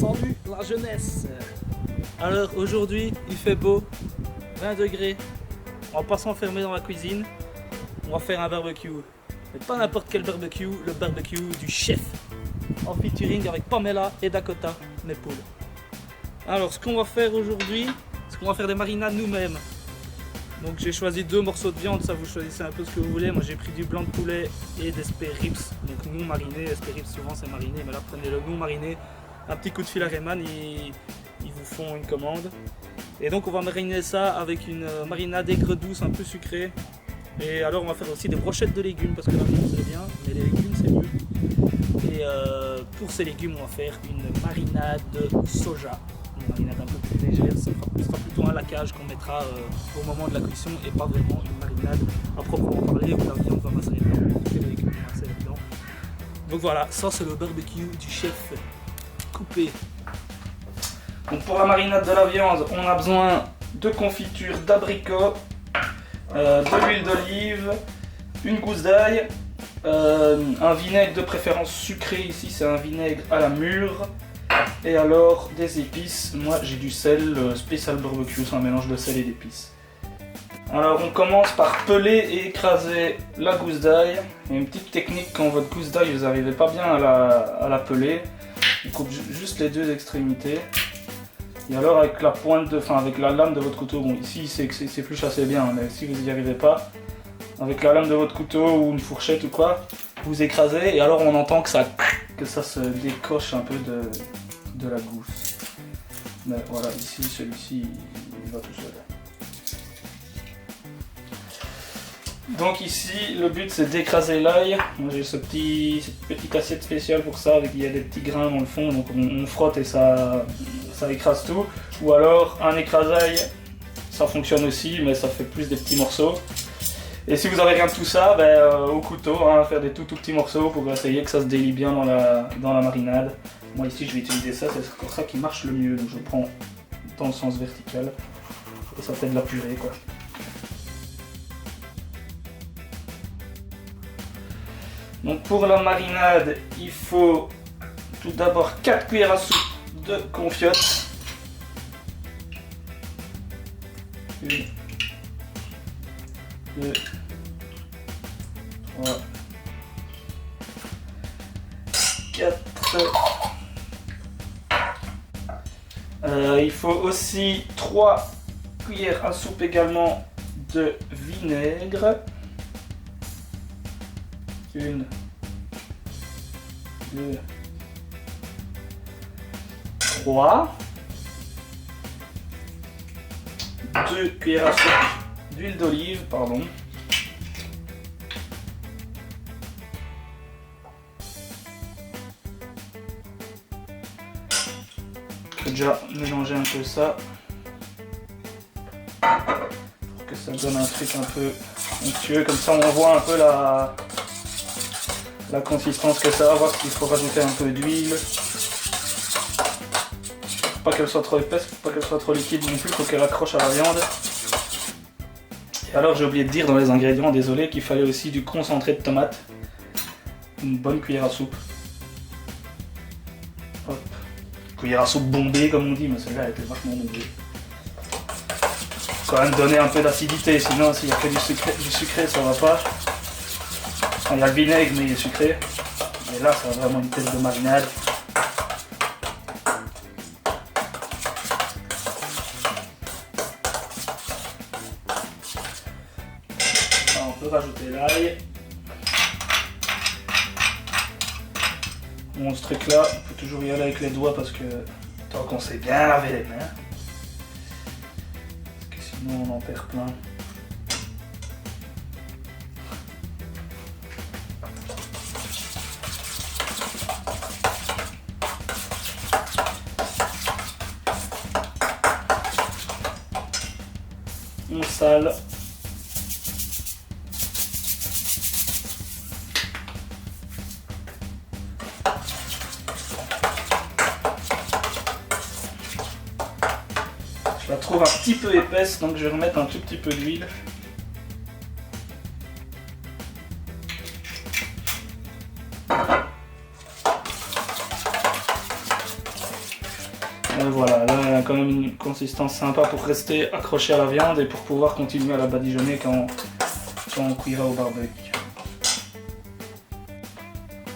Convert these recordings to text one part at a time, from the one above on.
Salut la jeunesse. Alors aujourd'hui il fait beau, 20 degrés, on va pas s'enfermer dans la cuisine, on va faire un barbecue. Mais pas n'importe quel barbecue, le barbecue du chef. En featuring avec Pamela et Dakota, mes poules. Alors ce qu'on va faire aujourd'hui, c'est qu'on va faire des marinades nous-mêmes. Donc j'ai choisi 2 morceaux de viande, ça vous choisissez un peu ce que vous voulez. Moi j'ai pris du blanc de poulet et des spare ribs, donc non marinés. Les spare ribs souvent c'est mariné, mais là prenez le non mariné. Un petit coup de fil à Rayman, ils vous font une commande. Et donc on va mariner ça avec une marinade aigre douce un peu sucrée. Et alors on va faire aussi des brochettes de légumes parce que la viande c'est bien, mais les légumes c'est mieux. Et pour ces légumes on va faire une marinade de soja. Une marinade un peu plus légère, ça sera plutôt un laquage qu'on mettra au moment de la cuisson et pas vraiment une marinade à proprement parler où la viande va macérer dedans, les légumes vont macérer dedans. Donc voilà, ça c'est le barbecue du chef coupé. Donc pour la marinade de la viande, on a besoin de confiture d'abricot, de l'huile d'olive, une gousse d'ail, un vinaigre de préférence sucré, ici c'est un vinaigre à la mûre, et alors des épices. Moi j'ai du sel spécial barbecue, c'est un mélange de sel et d'épices. Alors on commence par peler et écraser la gousse d'ail. Il y a une petite technique quand votre gousse d'ail vous n'arrivez pas bien à la peler. On coupe juste les 2 extrémités. Et alors avec la pointe avec la lame de votre couteau, bon ici c'est s'épluche assez bien, mais si vous n'y arrivez pas, avec la lame de votre couteau ou une fourchette ou quoi, vous écrasez et alors on entend que ça se décoche un peu de la gousse. Mais voilà, ici celui-ci il va tout seul. Donc ici le but c'est d'écraser l'ail. Moi j'ai cette petite assiette spéciale pour ça, avec il y a des petits grains dans le fond, donc on frotte et ça écrase tout. Ou alors un écrasail, ça fonctionne aussi, mais ça fait plus des petits morceaux. Et si vous avez rien de tout ça, au couteau, faire des tout petits morceaux pour essayer que ça se délie bien dans la marinade. Moi ici je vais utiliser ça, c'est pour ça qui marche le mieux, donc je prends dans le sens vertical et ça fait de la purée quoi. Donc pour la marinade, il faut tout d'abord 4 cuillères à soupe de confiote. 1, 2, 3, 4. Il faut aussi 3 cuillères à soupe également de vinaigre. 1, 2, 3. 2 cuillères à soupe d'huile d'olive, pardon. Je vais déjà mélanger un peu ça pour que ça donne un truc un peu onctueux, comme ça on voit un peu la consistance que ça va, voir qu'il faut rajouter un peu d'huile. Pas qu'elle soit trop épaisse, pas qu'elle soit trop liquide non plus, faut qu'elle accroche à la viande. Et alors j'ai oublié de dire dans les ingrédients, désolé, qu'il fallait aussi du concentré de tomate. Une bonne cuillère à soupe. Hop. Cuillère à soupe bombée comme on dit, mais celle-là elle était vachement bombée. Faut quand même donner un peu d'acidité, sinon s'il y a que du sucré ça va pas. Enfin, il y a le vinaigre mais il est sucré. Et là c'est vraiment une tête de marinade. On peut rajouter l'ail. Bon, ce truc là, on peut toujours y aller avec les doigts parce que tant qu'on s'est bien lavé les mains. Parce que sinon on en perd plein. On sale. Je la trouve un petit peu épaisse, donc je vais remettre un tout petit peu d'huile. Voilà, là elle a quand même une consistance sympa pour rester accroché à la viande et pour pouvoir continuer à la badigeonner quand on cuira au barbecue.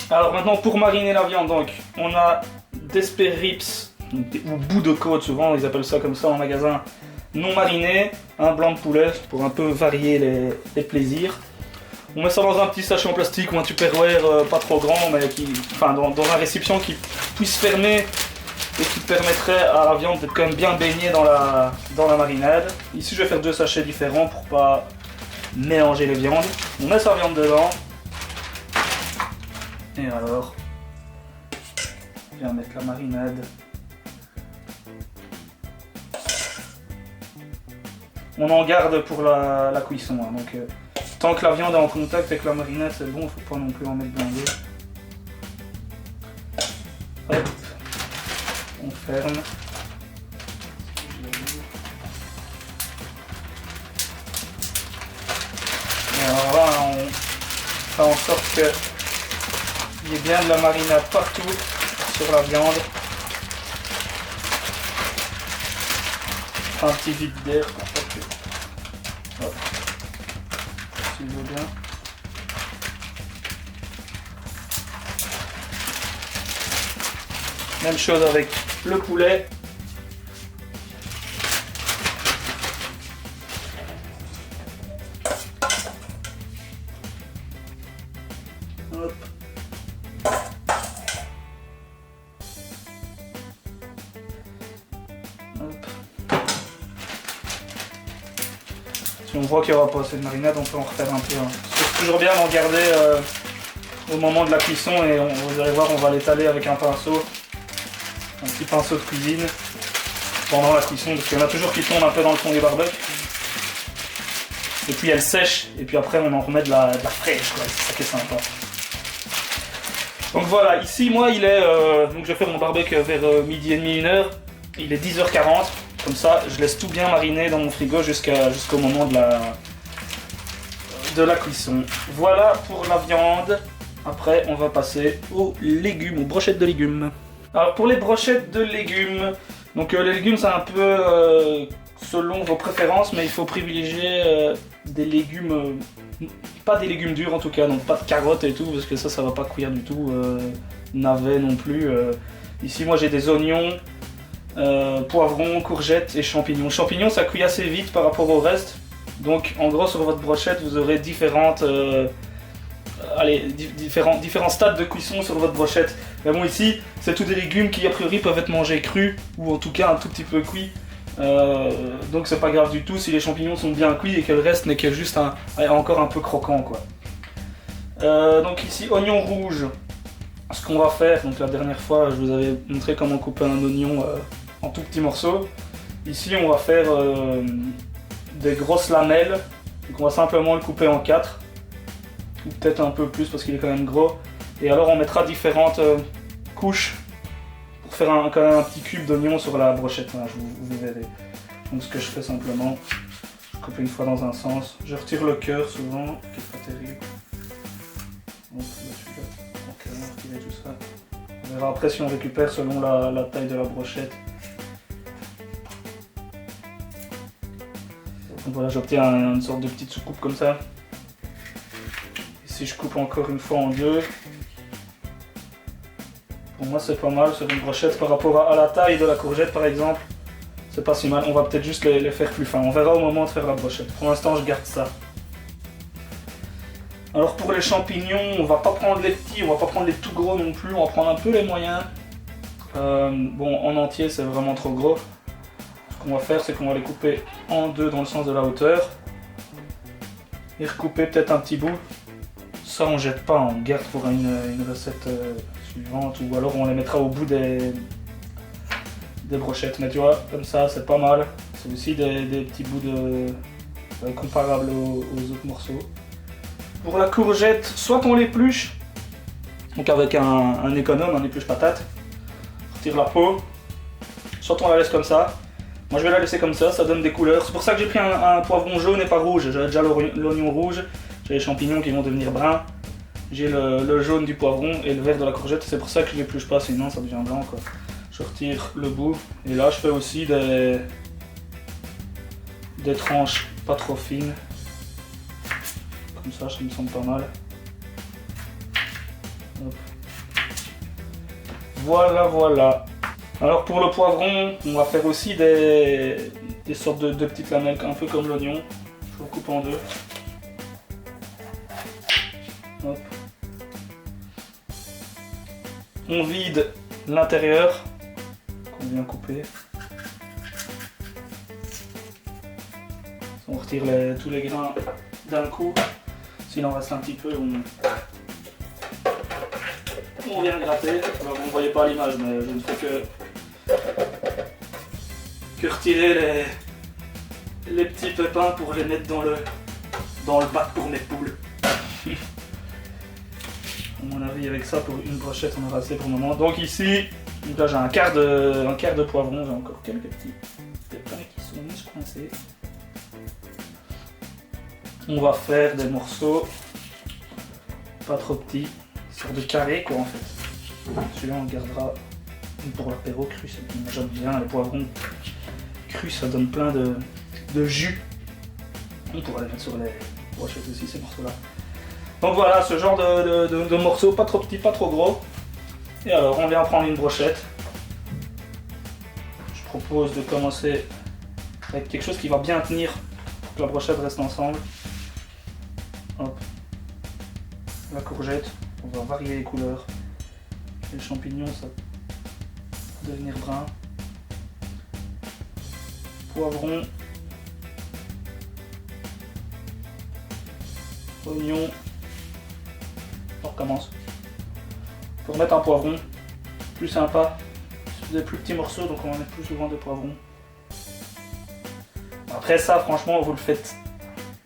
Alors maintenant pour mariner la viande, donc on a des spare ribs ou bout de côte, souvent ils appellent ça comme ça en magasin, non mariné, un blanc de poulet pour un peu varier les plaisirs. On met ça dans un petit sachet en plastique ou un Tupperware pas trop grand, mais dans un récipient qui puisse fermer et qui permettrait à la viande d'être quand même bien baignée dans la marinade. Ici je vais faire 2 sachets différents pour pas mélanger les viandes. On met sa viande dedans. Et alors, on vient mettre la marinade. On en garde pour la cuisson. Hein. Donc, tant que la viande est en contact avec la marinade, c'est bon, il ne faut pas non plus en mettre blindé. Hop, on ferme. Et alors là, on fait en sorte qu'il y ait bien de la marinade partout sur la viande. Un petit vide d'air pour pas que... Hop. Si je veux bien. Même chose avec le poulet. Hop. Si on voit qu'il n'y aura pas assez de marinade, on peut en refaire un peu. Hein. C'est toujours bien d'en garder au moment de la cuisson et vous allez voir, on va l'étaler avec un pinceau. Un petit pinceau de cuisine pendant la cuisson, parce qu'il y en a toujours qui tombent un peu dans le fond du barbecue. Et puis elle sèche, et puis après on en remet de la fraîche, quoi. C'est ça qui est sympa. Donc voilà, ici moi il est, donc je vais faire mon barbecue vers midi et demi, 1h. Il est 10h40, comme ça je laisse tout bien mariner dans mon frigo jusqu'au moment de la cuisson. Voilà pour la viande. Après on va passer aux légumes, aux brochettes de légumes. Alors pour les brochettes de légumes, donc les légumes c'est un peu selon vos préférences, mais il faut privilégier des légumes, pas des légumes durs en tout cas, donc pas de carottes et tout, parce que ça va pas cuire du tout, navets non plus. Ici moi j'ai des oignons, poivrons, courgettes et champignons. Champignons ça cuit assez vite par rapport au reste, donc en gros sur votre brochette vous aurez différentes... différents stades de cuisson sur votre brochette. Mais bon ici c'est tous des légumes qui a priori peuvent être mangés crus ou en tout cas un tout petit peu cuits. Donc c'est pas grave du tout si les champignons sont bien cuits et que le reste n'est que juste encore un peu croquant quoi. Donc ici oignon rouge. Ce qu'on va faire, donc la dernière fois je vous avais montré comment couper un oignon en tout petits morceaux. Ici on va faire des grosses lamelles. Donc on va simplement le couper en 4. Ou peut-être un peu plus parce qu'il est quand même gros. Et alors on mettra différentes couches pour faire quand même un petit cube d'oignon sur la brochette. Voilà, vous verrez. Donc ce que je fais simplement, je coupe une fois dans un sens. Je retire le cœur souvent, qui est pas terrible. Donc on va retirer tout ça. On verra après si on récupère selon la taille de la brochette. Donc voilà, j'obtiens une sorte de petite soucoupe comme ça. Si je coupe encore une fois en 2, pour moi c'est pas mal sur une brochette par rapport à la taille de la courgette par exemple, c'est pas si mal. On va peut-être juste les faire plus fins, on verra au moment de faire la brochette. Pour l'instant je garde ça. Alors pour les champignons, on va pas prendre les petits, on va pas prendre les tout gros non plus, on va prendre un peu les moyens. Bon en entier c'est vraiment trop gros. Ce qu'on va faire c'est qu'on va les couper en 2 dans le sens de la hauteur et recouper peut-être un petit bout. Ça on jette pas, on garde pour une recette suivante ou alors on les mettra au bout des brochettes. Mais tu vois, comme ça c'est pas mal. C'est aussi des petits bouts comparables aux autres morceaux. Pour la courgette, soit on l'épluche, donc avec un économe, un épluche patate, on retire la peau, soit on la laisse comme ça. Moi je vais la laisser comme ça donne des couleurs. C'est pour ça que j'ai pris un poivron jaune et pas rouge. J'avais déjà l'oignon rouge. J'ai les champignons qui vont devenir bruns, j'ai le jaune du poivron et le vert de la courgette, c'est pour ça que je ne l'épluche pas, sinon ça devient blanc quoi. Je retire le bout et là je fais aussi des tranches pas trop fines. Comme ça me semble pas mal. Hop. Voilà, voilà. Alors pour le poivron, on va faire aussi des sortes de petites lamelles, un peu comme l'oignon. Je le coupe en deux. Hop. On vide l'intérieur qu'on vient couper. On retire tous les grains d'un coup. S'il en reste un petit peu, on vient gratter. Alors vous ne voyez pas à l'image, mais je ne fais que retirer les petits pépins pour les mettre dans le bac pour mes poules. À mon avis, avec ça, pour une brochette, on aura assez pour le moment. Donc ici, là j'ai un quart de poivron, j'ai encore quelques petits pépins qui sont mis coincés. On va faire des morceaux pas trop petits, sur de carrés quoi en fait. Celui-là on le gardera pour l'apéro cru, j'aime bien les poivrons crus, ça donne plein de jus. On pourra les mettre sur les brochettes aussi ces morceaux là. Donc voilà, ce genre de morceaux, pas trop petits, pas trop gros. Et alors on vient prendre une brochette. Je propose de commencer avec quelque chose qui va bien tenir, pour que la brochette reste ensemble. Hop. La courgette, on va varier les couleurs. Et le champignon, ça va devenir brun. Poivron. Oignon. On recommence. Pour mettre un poivron, plus sympa. C'est des plus petits morceaux, donc on va mettre plus souvent des poivrons. Après ça, franchement, vous le faites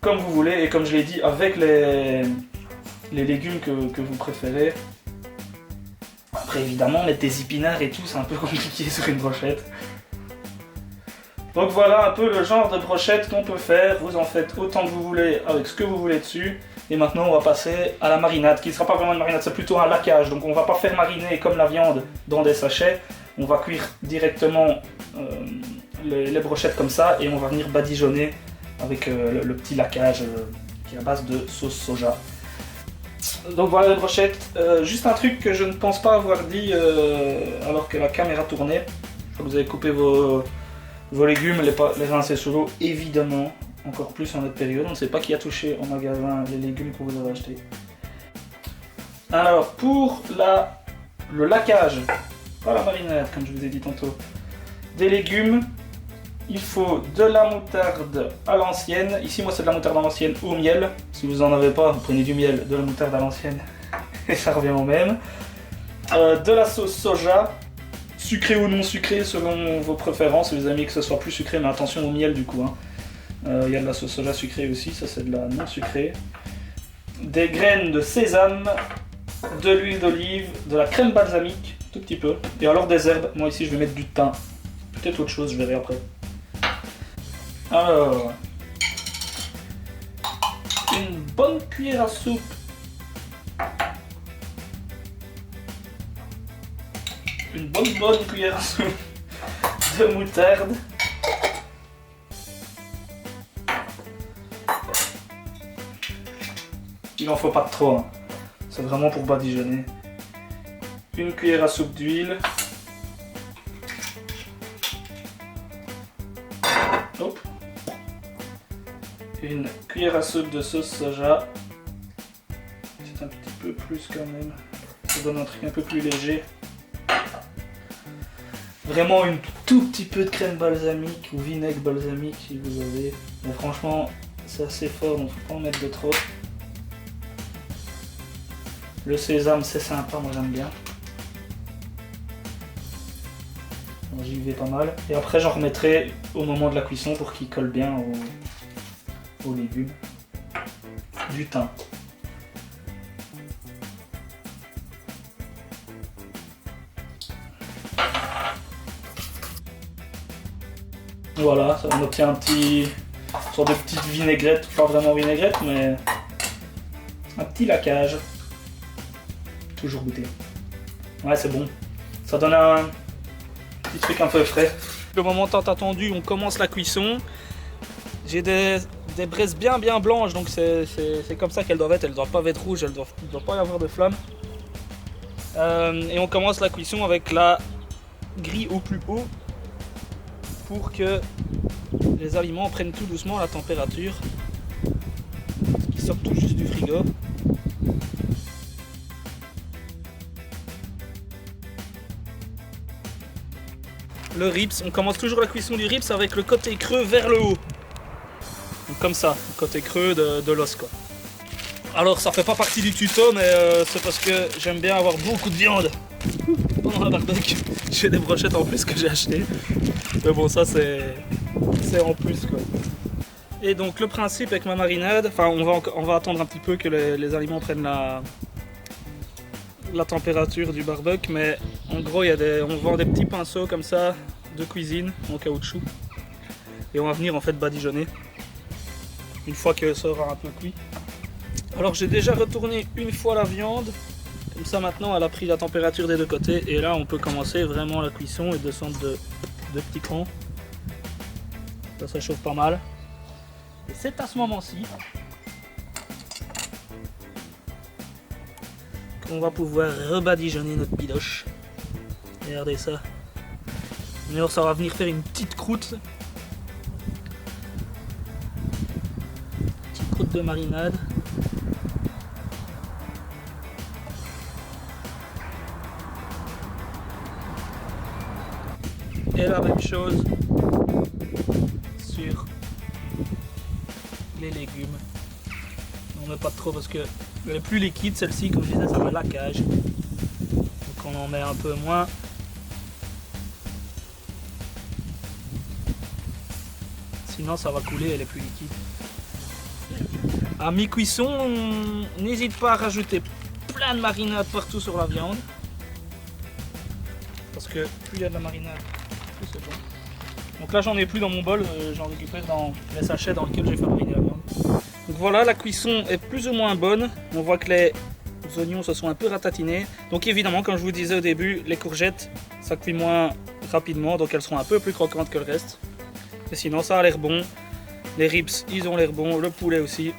comme vous voulez et comme je l'ai dit, avec les légumes que vous préférez. Après évidemment, mettre des épinards et tout, c'est un peu compliqué sur une brochette. Donc voilà un peu le genre de brochette qu'on peut faire. Vous en faites autant que vous voulez avec ce que vous voulez dessus. Et maintenant on va passer à la marinade, qui ne sera pas vraiment une marinade, c'est plutôt un laquage. Donc on ne va pas faire mariner comme la viande dans des sachets. On va cuire directement les brochettes comme ça et on va venir badigeonner avec le petit laquage qui est à base de sauce soja. Donc voilà les brochettes. Juste un truc que je ne pense pas avoir dit alors que la caméra tournait. Je crois que vous avez coupé vos légumes, les rincer sous l'eau, évidemment. Encore plus en notre période. On ne sait pas qui a touché en magasin les légumes que vous avez achetés. Alors pour le laquage, pas la marinade comme je vous ai dit tantôt, des légumes, il faut de la moutarde à l'ancienne. Ici moi c'est de la moutarde à l'ancienne au miel. Si vous n'en avez pas, vous prenez du miel, de la moutarde à l'ancienne et ça revient au même. De la sauce soja, sucrée ou non sucrée selon vos préférences. Vous aimez que ce soit plus sucré, mais attention au miel du coup. Il y a de la sauce soja sucrée aussi, ça c'est de la non sucrée. Des graines de sésame, de l'huile d'olive, de la crème balsamique, tout petit peu. Et alors des herbes, moi ici je vais mettre du thym. Peut-être autre chose, je verrai après. Alors, une bonne cuillère à soupe cuillère à soupe de moutarde. Il n'en faut pas trop, hein. C'est vraiment pour badigeonner. Une cuillère à soupe d'huile. Hop. Une cuillère à soupe de sauce soja. C'est un petit peu plus quand même. Ça donne un truc un peu plus léger. Vraiment un tout petit peu de crème balsamique ou vinaigre balsamique si vous avez. Mais franchement, c'est assez fort, donc faut pas en mettre de trop. Le sésame c'est sympa, moi j'aime bien. J'y vais pas mal. Et après j'en remettrai au moment de la cuisson pour qu'il colle bien aux légumes. Du thym. Voilà, ça on obtient un petit sorte de petite vinaigrette, pas vraiment vinaigrette mais un petit laquage. Toujours goûter. Ouais c'est bon. Ça donne Petit truc un peu frais. Le moment tant attendu, on commence la cuisson. J'ai des braises bien blanches, donc c'est comme ça qu'elles doivent être. Elles ne doivent pas être rouges, elles ne doivent pas y avoir de flamme. Et on commence la cuisson avec la grille au plus haut pour que les aliments prennent tout doucement la température, qui sortent tout juste du frigo. Le rips, on commence toujours la cuisson du rips avec le côté creux vers le haut. Donc comme ça, le côté creux de l'os quoi. Alors ça fait pas partie du tuto, mais c'est parce que j'aime bien avoir beaucoup de viande pendant la barbecue. J'ai des brochettes en plus que j'ai achetées. Mais bon, ça c'est en plus quoi. Et donc le principe avec ma marinade, enfin on va attendre un petit peu que les aliments prennent la température du barbecue, mais en gros on vend des petits pinceaux comme ça de cuisine en caoutchouc. Et on va venir en fait badigeonner une fois que ça aura un peu cuit. Alors j'ai déjà retourné une fois la viande, comme ça maintenant elle a pris la température des deux côtés et là on peut commencer vraiment la cuisson et descendre de petits crans. Ça chauffe pas mal. Et c'est à ce moment-ci qu'on va pouvoir rebadigeonner notre bidoche. Regardez ça. D'ailleurs ça va venir faire une petite croûte. Petite croûte de marinade. Et la même chose sur les légumes. On met pas trop parce que elle est plus liquide celle-ci, comme je disais, ça met la cage. Donc on en met un peu moins. Sinon ça va couler, elle est plus liquide. À mi-cuisson, n'hésite pas à rajouter plein de marinade partout sur la viande. Parce que plus il y a de la marinade, plus c'est bon. Donc là j'en ai plus dans mon bol, j'en récupère dans les sachets dans lesquels j'ai fait mariner la viande. Donc voilà, la cuisson est plus ou moins bonne. On voit que les oignons se sont un peu ratatinés. Donc évidemment, comme je vous disais au début, les courgettes ça cuit moins rapidement, donc elles seront un peu plus croquantes que le reste. Mais sinon ça a l'air bon. Les ribs ils ont l'air bons, le poulet aussi.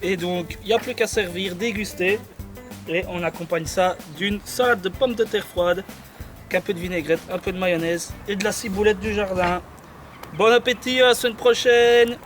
Et donc il n'y a plus qu'à servir, déguster. Et on accompagne ça d'une salade de pommes de terre froides, un peu de vinaigrette, un peu de mayonnaise et de la ciboulette du jardin. Bon appétit, à la semaine prochaine!